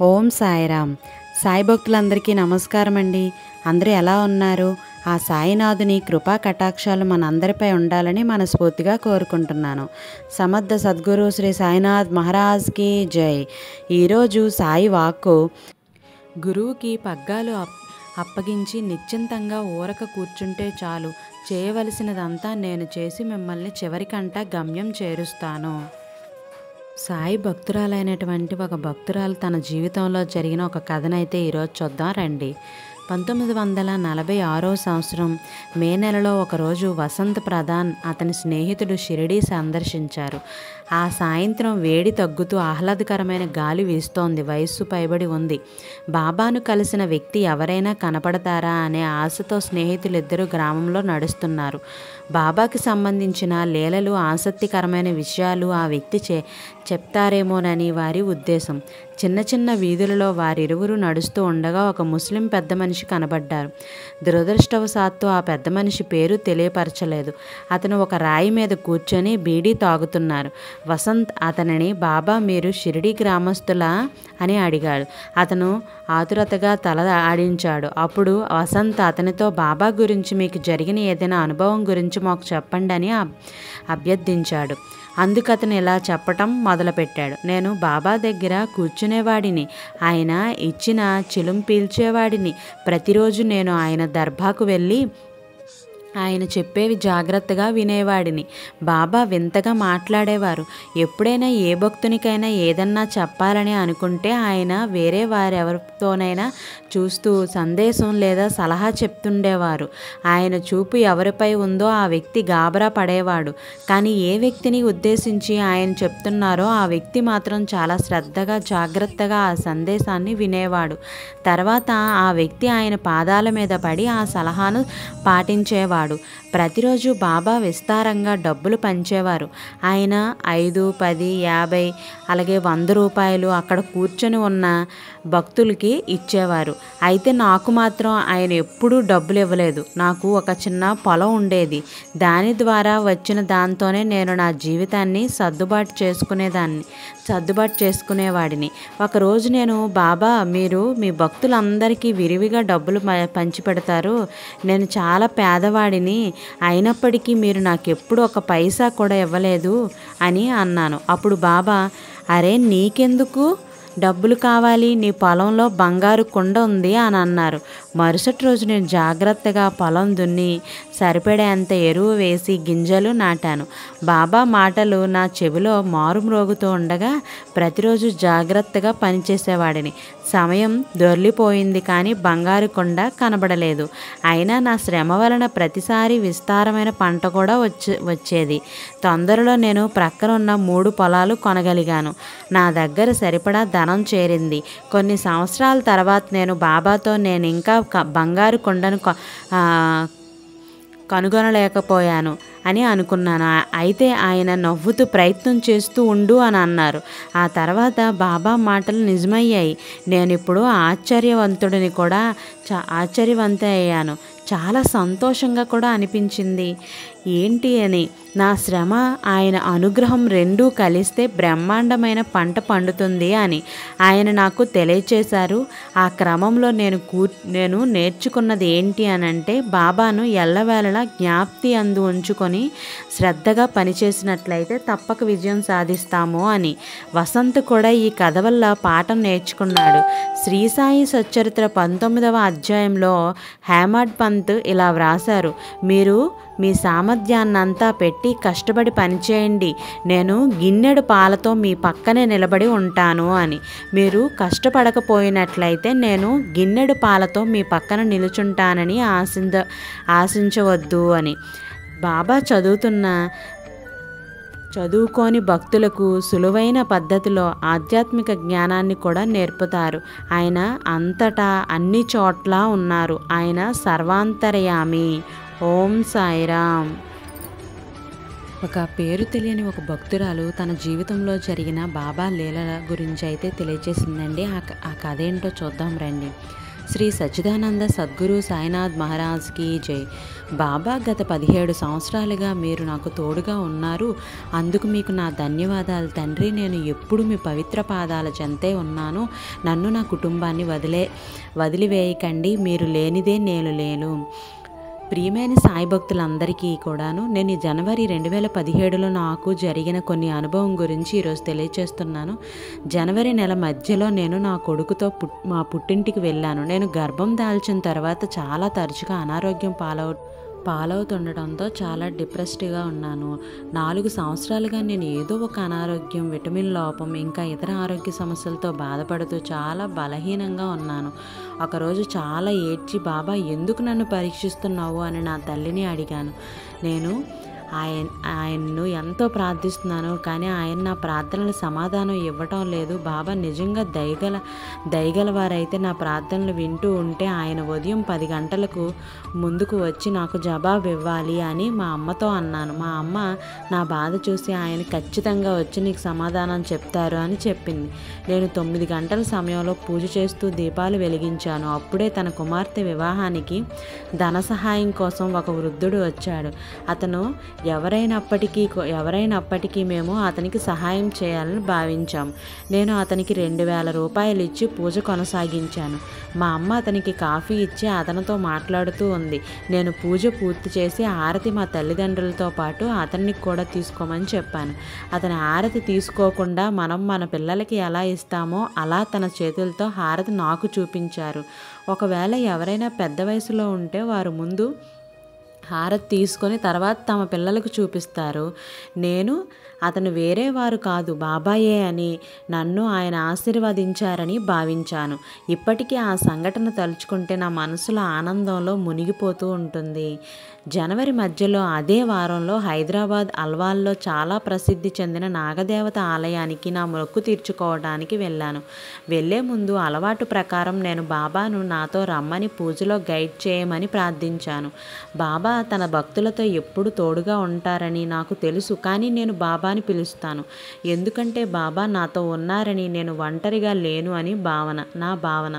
ఓం సాయిరామ్. సాయి భక్తులందరికీ నమస్కారం అండి. అందరూ ఎలా ఉన్నారు? ఆ సాయినాథుని కృపా కటాక్షాలు మనందరిపై ఉండాలని మనస్ఫూర్తిగా కోరుకుంటున్నాను. సమర్థ సద్గురు శ్రీ సాయినాథ్ మహారాజ్కి జై. ఈరోజు సాయి వాక్కు, గురువుకి పగ్గాలు అప్పగించి నిశ్చింతంగా ఊరక కూర్చుంటే చాలు, చేయవలసినదంతా నేను చేసి మిమ్మల్ని చివరికంట గమ్యం చేరుస్తాను. సాయి భక్తురాలైనటువంటి ఒక భక్తురాలు తన జీవితంలో జరిగిన ఒక కథనైతే ఈరోజు చూద్దాం రండి. 1946 సంవత్సరం మే నెలలో ఒకరోజు వసంత్ ప్రధాన్ అతని స్నేహితుడు షిరిడీ సందర్శించారు. ఆ సాయంత్రం వేడి తగ్గుతూ ఆహ్లాదకరమైన గాలి వీస్తోంది. వయస్సు పైబడి ఉంది. బాబాను కలిసిన వ్యక్తి ఎవరైనా కనపడతారా అనే ఆశతో స్నేహితులిద్దరూ గ్రామంలో నడుస్తున్నారు. బాబాకి సంబంధించిన లీలలు, ఆసక్తికరమైన విషయాలు ఆ వ్యక్తి చెప్తారేమోనని వారి ఉద్దేశం. చిన్న చిన్న వీధులలో వారిరువురు నడుస్తూ ఉండగా ఒక ముస్లిం పెద్ద మనిషి కనబడ్డారు. దురదృష్టవశాత్తు ఆ పెద్ద మనిషి పేరు తెలియపరచలేదు. అతను ఒక రాయి మీద కూర్చొని బీడీ తాగుతున్నారు. వసంత్ అతనిని, బాబా మీరు షిరిడీ గ్రామస్తులా అని అడిగాడు. అతను ఆతురతగా తల ఆడించాడు. అప్పుడు వసంత్ అతనితో, బాబా గురించి మీకు జరిగిన ఏదైనా అనుభవం గురించి మాకు చెప్పండి అని అభ్యర్థించాడు. అందుకతను ఇలా చెప్పటం మొదలుపెట్టాడు. నేను బాబా దగ్గర కూర్చునేవాడిని, ఆయన ఇచ్చిన చిలుం పీల్చేవాడిని. ప్రతిరోజు నేను ఆయన దర్బాకు వెళ్ళి ఆయన చెప్పేవి జాగ్రత్తగా వినేవాడిని. బాబా వింతగా మాట్లాడేవారు. ఎప్పుడైనా ఏ భక్తునికైనా ఏదన్నా చెప్పాలని అనుకుంటే ఆయన వేరే వారెవరితోనైనా చూస్తూ సందేశం లేదా సలహా చెప్తుండేవారు. ఆయన చూపు ఎవరిపై ఉందో ఆ వ్యక్తి గాబరా పడేవాడు. కానీ ఏ వ్యక్తిని ఉద్దేశించి ఆయన చెప్తున్నారో ఆ వ్యక్తి మాత్రం చాలా శ్రద్ధగా, జాగ్రత్తగా ఆ సందేశాన్ని వినేవాడు. తర్వాత ఆ వ్యక్తి ఆయన పాదాల మీద పడి ఆ సలహాను పాటించేవాడు. ప్రతిరోజు బాబా విస్తారంగా డబ్బులు పంచేవారు. ఆయన 5, 10, 50 అలాగే 100 రూపాయలు అక్కడ కూర్చొని ఉన్న భక్తులకి ఇచ్చేవారు. అయితే నాకు మాత్రం ఆయన ఎప్పుడూ డబ్బులు ఇవ్వలేదు. నాకు ఒక చిన్న పొలం ఉండేది. దాని ద్వారా వచ్చిన దాంతోనే నేను నా జీవితాన్ని సర్దుబాటు చేసుకునేవాడిని. ఒకరోజు నేను, బాబా మీరు మీ భక్తులందరికీ విరివిగా డబ్బులు పంచిపెడతారు, నేను చాలా పేదవాడిని, అయినప్పటికీ మీరు నాకెప్పుడు ఒక పైసా కూడా ఇవ్వలేదు అని అన్నాను. అప్పుడు బాబా, అరే నీకెందుకు డబ్బులు కావాలి, నీ పొలంలో బంగారు కుండ ఉంది అని అన్నారు. మరుసటి రోజు నేను జాగ్రత్తగా పొలం దున్ని సరిపడేంత ఎరువు వేసి గింజలు నాటాను. బాబా మాటలు నా చెవిలో మారుమ్రోగుతూ ఉండగా ప్రతిరోజు జాగ్రత్తగా పనిచేసేవాడిని. సమయం దొర్లిపోయింది కానీ బంగారు కొండ కనబడలేదు. అయినా నా శ్రమ వలన ప్రతిసారి విస్తారమైన పంట కూడా వచ్చేది. తొందరలో నేను ప్రక్కనున్న 3 పొలాలు కొనగలిగాను. నా దగ్గర సరిపడా ధనం చేరింది. కొన్ని సంవత్సరాల తర్వాత నేను బాబాతో, నేను ఇంకా బంగారు కొండను కనుగొనలేకపోయాను అని అనుకున్నాను. అయితే ఆయన నవ్వుతూ ప్రయత్నం చేస్తూ ఉండు అని అన్నారు. ఆ తర్వాత బాబా మాటలు నిజమయ్యాయి. నేను ఇప్పుడు ఆశ్చర్యవంతయ్యాను. చాలా సంతోషంగా కూడా అనిపించింది. ఏంటి అని, నా శ్రమ, ఆయన అనుగ్రహం రెండూ కలిస్తే బ్రహ్మాండమైన పంట పండుతుంది అని ఆయన నాకు తెలియచేశారు. ఆ క్రమంలో నేను నేర్చుకున్నది ఏంటి అనంటే, బాబాను ఎల్లవేళలా జ్ఞాప్తి అందు ఉంచుకొని శ్రద్ధగా పనిచేసినట్లయితే తప్పక విజయం సాధిస్తాము అని. వసంత్ కూడా ఈ కథ వల్ల పాఠం నేర్చుకున్నాడు. శ్రీ సాయి సచ్చరిత్ర 19వ అధ్యాయంలో హేమాడ్ పంత్ ఇలా వ్రాసారు, మీరు మీ సామర్థ్యాన్నంతా పెట్టి కష్టపడి పనిచేయండి, నేను గిన్నెడు పాలతో మీ పక్కనే నిలబడి ఉంటాను అని. మీరు కష్టపడకపోయినట్లయితే నేను గిన్నెడు పాలతో మీ పక్కన నిలుచుంటానని ఆశించవద్దు అని. బాబా చదువుకోని భక్తులకు సులువైన పద్ధతిలో ఆధ్యాత్మిక జ్ఞానాన్ని కూడా నేర్పుతారు. ఆయన అంతటా అన్ని చోట్ల ఉన్నారు. ఆయన సర్వాంతర్యామి. ఓం సాయిరామ్. ఒక పేరు తెలియని ఒక భక్తురాలు తన జీవితంలో జరిగిన బాబా లీలల గురించి అయితే తెలియజేసిందండి. ఆ కథ ఏంటో చూద్దాం రండి. శ్రీ సచ్చిదానంద సద్గురు సాయినాథ్ మహారాజ్కి జై. బాబా, గత 17 సంవత్సరాలుగా మీరు నాకు తోడుగా ఉన్నారు. అందుకు మీకు నా ధన్యవాదాలు తండ్రి. నేను ఎప్పుడు మీ పవిత్ర పాదాల చెంతే ఉన్నాను. నన్ను, నా కుటుంబాన్ని వదిలివేయకండి. మీరు లేనిదే నేను లేను. ప్రియమైన సాయి భక్తులందరికీ కూడాను నేను ఈ జనవరి 2017లో నాకు జరిగిన కొన్ని అనుభవం గురించి ఈరోజు తెలియచేస్తున్నాను. జనవరి నెల మధ్యలో నేను నా కొడుకుతో మా పుట్టింటికి వెళ్ళాను. నేను గర్భం దాల్చిన తర్వాత చాలా తరచుగా అనారోగ్యం పాలవుతుండటంతో చాలా డిప్రెస్డ్గా ఉన్నాను. 4 సంవత్సరాలుగా నేను ఏదో ఒక అనారోగ్యం, విటమిన్ లోపం, ఇంకా ఇతర ఆరోగ్య సమస్యలతో బాధపడుతూ చాలా బలహీనంగా ఉన్నాను. ఒకరోజు చాలా ఏడ్చి, బాబా ఎందుకు నన్ను పరీక్షిస్తున్నావు అని నా తల్లిని అడిగాను. నేను ఆయన్ను ఎంతో ప్రార్థిస్తున్నాను, కానీ ఆయన నా ప్రార్థనలు సమాధానం ఇవ్వటం లేదు. బాబా నిజంగా దయగలవారైతే నా ప్రార్థనలు వింటూ ఉంటే ఆయన ఉదయం 10 గంటలకు ముందుకు వచ్చి నాకు జవాబు ఇవ్వాలి అని మా అమ్మతో అన్నాను. మా అమ్మ నా బాధ చూసి ఆయన ఖచ్చితంగా వచ్చి నీకు సమాధానం చెప్తారు అని చెప్పింది. నేను 9 గంటల సమయంలో పూజ చేస్తూ దీపాలు వెలిగించాను. అప్పుడే తన కుమార్తె వివాహానికి ధన సహాయం కోసం ఒక వృద్ధుడు వచ్చాడు. అతను ఎవరైనప్పటికీ మేము అతనికి సహాయం చేయాలని భావించాం. నేను అతనికి 2000 రూపాయలు ఇచ్చి పూజ కొనసాగించాను. మా అమ్మ అతనికి కాఫీ ఇచ్చి అతనితో మాట్లాడుతూ ఉంది. నేను పూజ పూర్తి చేసి హారతి మా తల్లిదండ్రులతో పాటు అతనికి కూడా తీసుకోమని చెప్పాను. అతని హారతి తీసుకోకుండా మనం మన పిల్లలకి ఎలా ఇస్తామో అలా తన చేతులతో హారతి నాకు చూపించారు. ఒకవేళ ఎవరైనా పెద్ద వయసులో ఉంటే వారు ముందు హారతి తీసుకొని తర్వాత తమ పిల్లలకు చూపిస్తారు. అతను వేరే వారు కాదు, బాబాయే అని నన్ను ఆయన ఆశీర్వదించారని భావించాను. ఇప్పటికీ ఆ సంఘటన తలుచుకుంటే నా మనసులో ఆనందంలో మునిగిపోతూ ఉంటుంది. జనవరి మధ్యలో అదే వారంలో హైదరాబాద్ అల్వాల్లో చాలా ప్రసిద్ధి చెందిన నాగదేవత ఆలయానికి నా మొక్కు తీర్చుకోవడానికి వెళ్ళాను. వెళ్ళే ముందు అలవాటు ప్రకారం నేను బాబాను నాతో రమ్మని పూజలో గైడ్ చేయమని ప్రార్థించాను. బాబా తన భక్తులతో ఎప్పుడు తోడుగా ఉంటారని నాకు తెలుసు, కానీ నేను బాబాని పిలుస్తాను ఎందుకంటే బాబా నాతో ఉన్నారని, నేను ఒంటరిగా లేను అని నా భావన.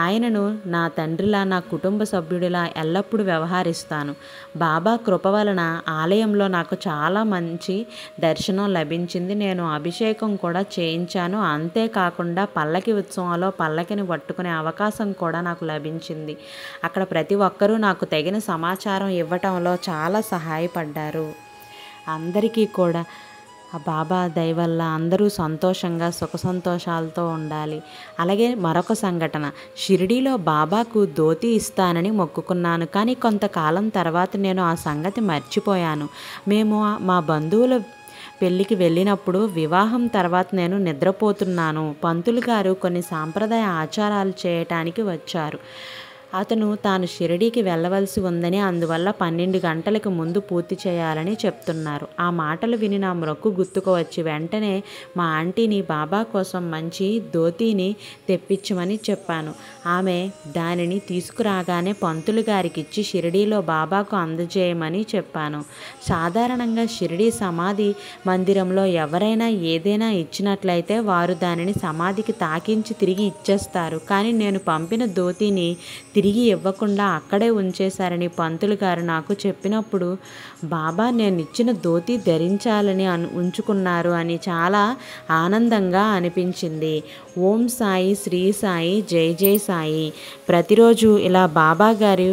ఆయనను నా తండ్రిలా, నా కుటుంబ సభ్యుడిలా ఎల్లప్పుడూ వ్యవహరిస్తాను. బాబా కృప వలన ఆలయంలో నాకు చాలా మంచి దర్శనం లభించింది. నేను అభిషేకం కూడా చేయించాను. అంతేకాకుండా పల్లకి ఉత్సవంలో పల్లకిని పట్టుకునే అవకాశం కూడా నాకు లభించింది. అక్కడ ప్రతి ఒక్కరూ నాకు తగిన సమాచారం ఇవ్వటంలో చాలా సహాయపడ్డారు. అందరికీ కూడా ఆ బాబా దయ వల్ల అందరూ సంతోషంగా సుఖ సంతోషాలతో ఉండాలి. అలాగే మరొక సంఘటన, షిరిడీలో బాబాకు ధోతి ఇస్తానని మొక్కుకున్నాను, కానీ కొంతకాలం తర్వాత నేను ఆ సంగతి మర్చిపోయాను. మేము మా బంధువుల పెళ్ళికి వెళ్ళినప్పుడు వివాహం తర్వాత నేను నిద్రపోతున్నాను. పంతులు గారు కొన్ని సాంప్రదాయ ఆచారాలు చేయటానికి వచ్చారు. అతను తాను షిరిడీకి వెళ్ళవలసి ఉందని, అందువల్ల 12 గంటలకు ముందు పూర్తి చేయాలని చెప్తున్నారు. ఆ మాటలు విని నా మొక్కు గుర్తుకు వచ్చి వెంటనే మా ఆంటీని బాబా కోసం మంచి ధోతీని తెప్పించమని చెప్పాను. ఆమె దానిని తీసుకురాగానే పంతులు గారికి ఇచ్చి షిరిడీలో బాబాకు అందజేయమని చెప్పాను. సాధారణంగా షిరిడీ సమాధి మందిరంలో ఎవరైనా ఏదైనా ఇచ్చినట్లయితే వారు దానిని సమాధికి తాకించి తిరిగి ఇచ్చేస్తారు. కానీ నేను పంపిన ధోతీని తిరిగి ఇవ్వకుండా అక్కడే ఉంచేశారని పంతులు గారు నాకు చెప్పినప్పుడు బాబా నేను ఇచ్చిన ధోతి ధరించాలని ఉంచుకున్నారు అని చాలా ఆనందంగా అనిపించింది. ఓం సాయి, శ్రీ సాయి, జై జై సాయి. ప్రతిరోజు ఇలా బాబా గారి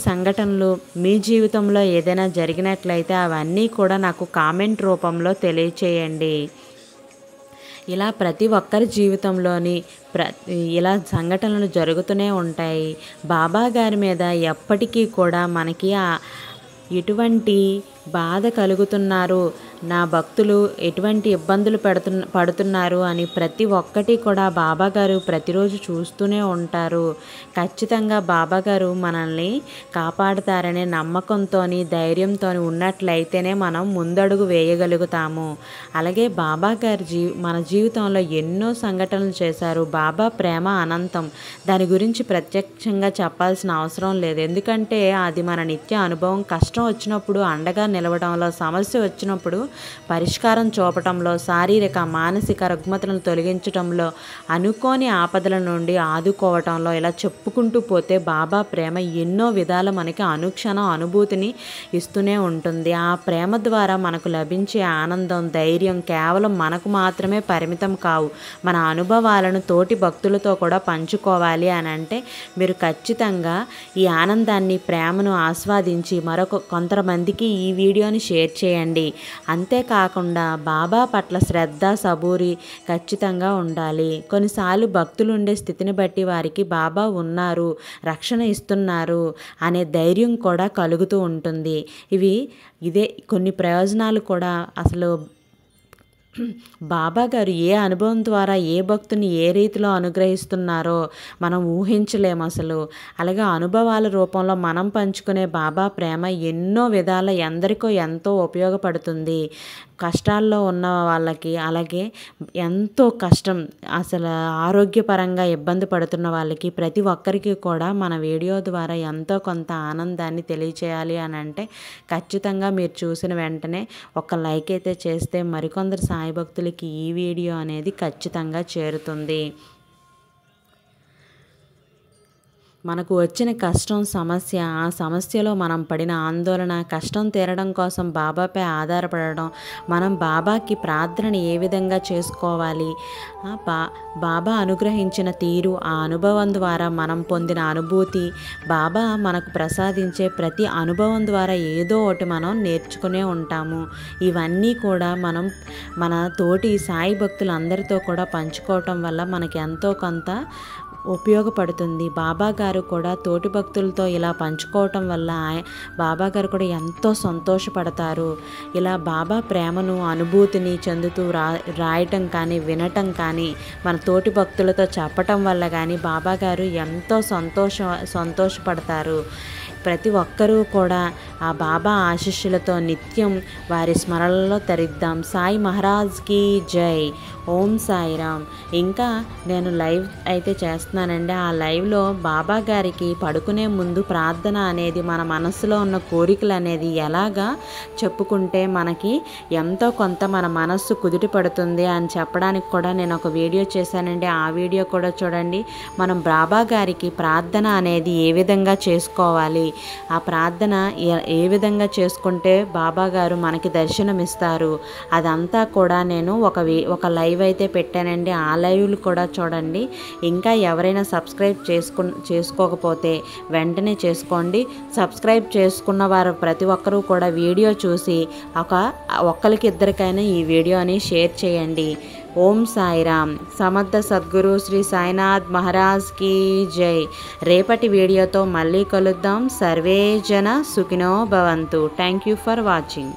సంఘటనలు మీ జీవితంలో ఏదైనా జరిగినట్లయితే అవన్నీ కూడా నాకు కామెంట్ రూపంలో తెలియచేయండి. ఇలా ప్రతి ఒక్కరి జీవితంలోని ఇలా సంఘటనలు జరుగుతూనే ఉంటాయి. బాబా గారి మీద ఎప్పటికీ కూడా మనకి ఎటువంటి బాధ కలుగుతున్నారు, నా భక్తులు ఎటువంటి ఇబ్బందులు పడుతున్నారు అని ప్రతి ఒక్కటి కూడా బాబా గారు ప్రతిరోజు చూస్తూనే ఉంటారు. ఖచ్చితంగా బాబా గారు మనల్ని కాపాడుతారనే నమ్మకంతో, ధైర్యంతో ఉన్నట్లయితేనే మనం ముందడుగు వేయగలుగుతాము. అలాగే బాబా గారు మన జీవితంలో ఎన్నో సంఘటనలు చేశారు. బాబా ప్రేమ అనంతం. దాని గురించి ప్రత్యక్షంగా చెప్పాల్సిన అవసరం లేదు, ఎందుకంటే అది మన నిత్య అనుభవం. కష్టం వచ్చినప్పుడు అండగా నిలవడంలో, సమస్య వచ్చినప్పుడు పరిష్కారం చూపటంలో, శారీరక మానసిక రుగ్మతలను తొలగించటంలో, అనుకోని ఆపదల నుండి ఆదుకోవటంలో, ఇలా చెప్పుకుంటూ పోతే బాబా ప్రేమ ఎన్నో విధాల మనకి అనుక్షణం అనుభూతిని ఇస్తూనే ఉంటుంది. ఆ ప్రేమ ద్వారా మనకు లభించే ఆనందం, ధైర్యం కేవలం మనకు మాత్రమే పరిమితం కావు. మన అనుభవాలను తోటి భక్తులతో కూడా పంచుకోవాలి అని అంటే మీరు ఖచ్చితంగా ఈ ఆనందాన్ని, ప్రేమను ఆస్వాదించి కొంతమందికి ఈ వీడియోని షేర్ చేయండి. అంతేకాకుండా బాబా పట్ల శ్రద్ధ, సబూరి ఖచ్చితంగా ఉండాలి. కొన్నిసార్లు భక్తులు ఉండే స్థితిని బట్టి వారికి బాబా ఉన్నారు, రక్షణ ఇస్తున్నారు అనే ధైర్యం కూడా కలుగుతూ ఉంటుంది. ఇదే కొన్ని ప్రయోజనాలు కూడా అసలు బాబా గారు ఏ అనుభవం ద్వారా ఏ భక్తుని ఏ రీతిలో అనుగ్రహిస్తున్నారో మనం ఊహించలేము అసలు. అలాగే అనుభవాల రూపంలో మనం పంచుకునే బాబా ప్రేమ ఎన్నో విధాల ఎందరికో ఎంతో ఉపయోగపడుతుంది. కష్టాల్లో ఉన్న వాళ్ళకి, అలాగే ఎంతో కష్టం అసలు ఆరోగ్యపరంగా ఇబ్బంది పడుతున్న వాళ్ళకి, ప్రతి ఒక్కరికి కూడా మన వీడియో ద్వారా ఎంతో కొంత ఆనందాన్ని తెలియచేయాలి అని అంటే ఖచ్చితంగా మీరు చూసిన వెంటనే ఒక లైక్ అయితే చేస్తే మరికొందరు సాయి భక్తులకి ఈ వీడియో అనేది ఖచ్చితంగా చేరుతుంది. మనకు వచ్చిన కష్టం, సమస్య, ఆ సమస్యలో మనం పడిన ఆందోళన, కష్టం తీరడం కోసం బాబాపై ఆధారపడడం, మనం బాబాకి ప్రార్థన ఏ విధంగా చేసుకోవాలి, బాబా అనుగ్రహించిన తీరు, ఆ అనుభవం ద్వారా మనం పొందిన అనుభూతి, బాబా మనకు ప్రసాదించే ప్రతి అనుభవం ద్వారా ఏదో ఒకటి మనం నేర్చుకునే ఉంటాము. ఇవన్నీ కూడా మనం మన తోటి సాయి భక్తులందరితో కూడా పంచుకోవటం వల్ల మనకి ఎంతో కొంత ఉపయోగపడుతుంది. బాబా గారు కూడా తోటి భక్తులతో ఇలా పంచుకోవటం వల్ల బాబా గారు కూడా ఎంతో సంతోషపడతారు. ఇలా బాబా ప్రేమను, అనుభూతిని చెందుతూ రాయటం కానీ, వినటం కానీ, మన తోటి భక్తులతో చెప్పటం వల్ల కానీ బాబా గారు ఎంతో సంతోషపడతారు. ప్రతి ఒక్కరూ కూడా ఆ బాబా ఆశీస్సులతో నిత్యం వారి స్మరణలో తరిద్దాం. సాయి మహారాజ్కి జై. ఓం సాయిరామ్. ఇంకా నేను లైవ్ అయితే చేస్తున్నానండి. ఆ లైవ్లో బాబా గారికి పడుకునే ముందు ప్రార్థన అనేది, మన మనస్సులో ఉన్న కోరికలు అనేది ఎలాగా చెప్పుకుంటే మనకి ఎంతో కొంత మన మనస్సు కుదుట పడుతుంది అని చెప్పడానికి కూడా నేను ఒక వీడియో చేశానండి. ఆ వీడియో కూడా చూడండి. మనం బాబా గారికి ప్రార్థన అనేది ఏ విధంగా చేసుకోవాలి, ఆ ప్రార్థన ఏ విధంగా చేసుకుంటే బాబా గారు మనకి దర్శనమిస్తారు, అదంతా కూడా నేను ఒక లైవ్ అయితే పెట్టానండి. ఆ లైవ్లు కూడా చూడండి. ఇంకా ఎవరైనా సబ్స్క్రైబ్ చేసుకోకపోతే వెంటనే చేసుకోండి. సబ్స్క్రైబ్ చేసుకున్న వారు ప్రతి ఒక్కరూ కూడా వీడియో చూసి ఒక్కరికి ఇద్దరికైనా ఈ వీడియోని షేర్ చేయండి. ఓం సాయిరామ్. సమర్థ సద్గురు శ్రీ సాయినాథ్ మహారాజ్కి జై. రేపటి వీడియోతో మళ్ళీ కలుద్దాం. సర్వే జన సుఖినో భవంతు. Thank you for watching.